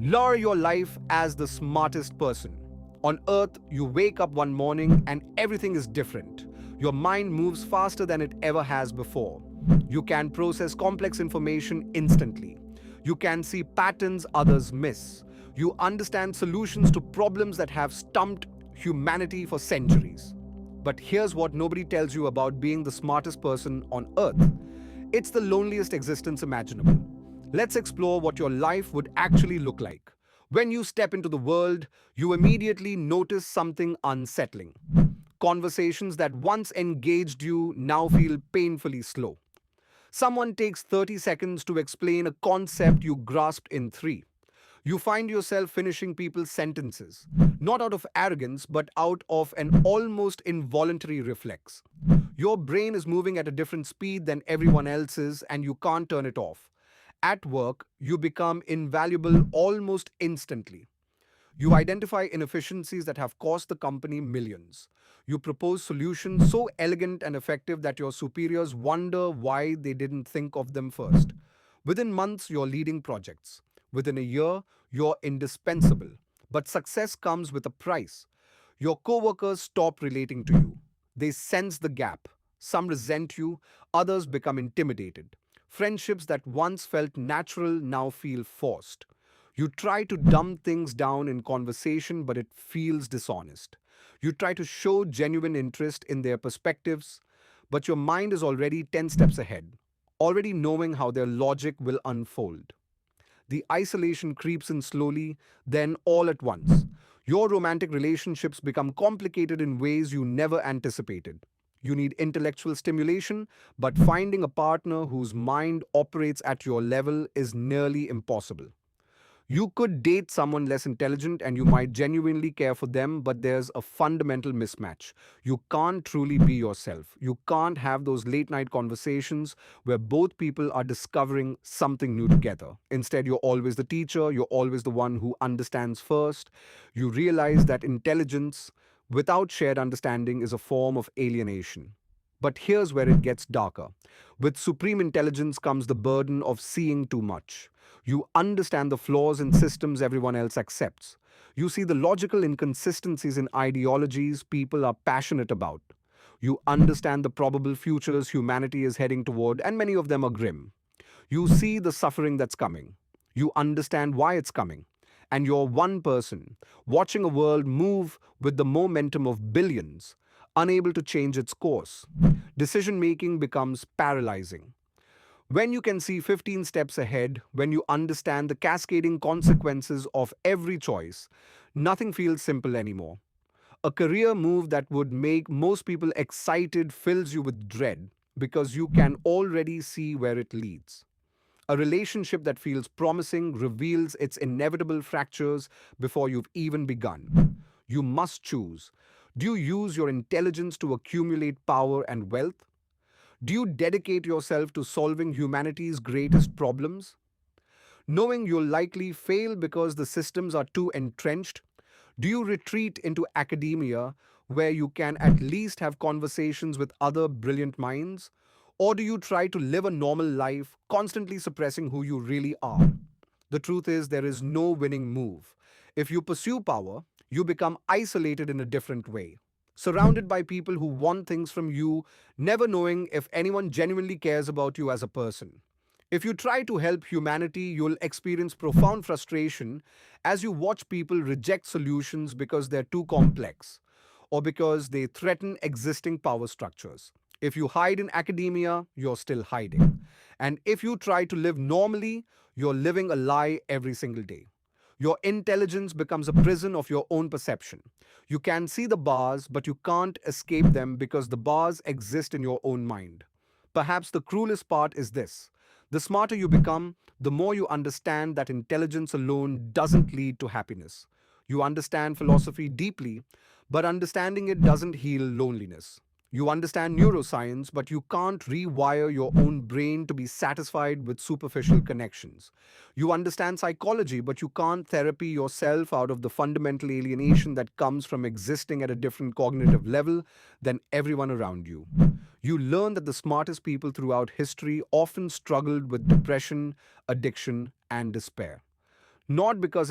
Lure your life as the smartest person. On Earth, you wake up one morning and everything is different. Your mind moves faster than it ever has before. You can process complex information instantly. You can see patterns others miss. You understand solutions to problems that have stumped humanity for centuries. But here's what nobody tells you about being the smartest person on Earth: it's the loneliest existence imaginable. Let's explore what your life would actually look like. When you step into the world, you immediately notice something unsettling. Conversations that once engaged you now feel painfully slow. Someone takes 30 seconds to explain a concept you grasped in three. You find yourself finishing people's sentences, not out of arrogance, but out of an almost involuntary reflex. Your brain is moving at a different speed than everyone else's, and you can't turn it off. At work, you become invaluable almost instantly. You identify inefficiencies that have cost the company millions. You propose solutions so elegant and effective that your superiors wonder why they didn't think of them first. Within months, you're leading projects. Within a year, you're indispensable. But success comes with a price. Your coworkers stop relating to you. They sense the gap. Some resent you, others become intimidated. Friendships that once felt natural now feel forced. You try to dumb things down in conversation, but it feels dishonest. You try to show genuine interest in their perspectives, but your mind is already 10 steps ahead, already knowing how their logic will unfold. The isolation creeps in slowly, then all at once. Your romantic relationships become complicated in ways you never anticipated. You need intellectual stimulation, but finding a partner whose mind operates at your level is nearly impossible. You could date someone less intelligent and you might genuinely care for them, but there's a fundamental mismatch. You can't truly be yourself. You can't have those late night conversations where both people are discovering something new together. Instead, you're always the teacher, you're always the one who understands first. You realize that intelligence without shared understanding is a form of alienation. But here's where it gets darker. With supreme intelligence comes the burden of seeing too much. You understand the flaws in systems everyone else accepts. You see the logical inconsistencies in ideologies people are passionate about. You understand the probable futures humanity is heading toward, and many of them are grim. You see the suffering that's coming. You understand why it's coming. And you're one person, watching a world move with the momentum of billions, unable to change its course. Decision making becomes paralyzing. When you can see 15 steps ahead, when you understand the cascading consequences of every choice, nothing feels simple anymore. A career move that would make most people excited fills you with dread because you can already see where it leads. A relationship that feels promising reveals its inevitable fractures before you've even begun. You must choose. Do you use your intelligence to accumulate power and wealth? Do you dedicate yourself to solving humanity's greatest problems? Knowing you'll likely fail because the systems are too entrenched, do you retreat into academia where you can at least have conversations with other brilliant minds? Or do you try to live a normal life, constantly suppressing who you really are? The truth is, there is no winning move. If you pursue power, you become isolated in a different way, surrounded by people who want things from you, never knowing if anyone genuinely cares about you as a person. If you try to help humanity, you'll experience profound frustration as you watch people reject solutions because they're too complex or because they threaten existing power structures. If you hide in academia, you're still hiding. And if you try to live normally, you're living a lie every single day. Your intelligence becomes a prison of your own perception. You can see the bars, but you can't escape them because the bars exist in your own mind. Perhaps the cruelest part is this: the smarter you become, the more you understand that intelligence alone doesn't lead to happiness. You understand philosophy deeply, but understanding it doesn't heal loneliness. You understand neuroscience, but you can't rewire your own brain to be satisfied with superficial connections. You understand psychology, but you can't therapy yourself out of the fundamental alienation that comes from existing at a different cognitive level than everyone around you. You learn that the smartest people throughout history often struggled with depression, addiction, and despair. Not because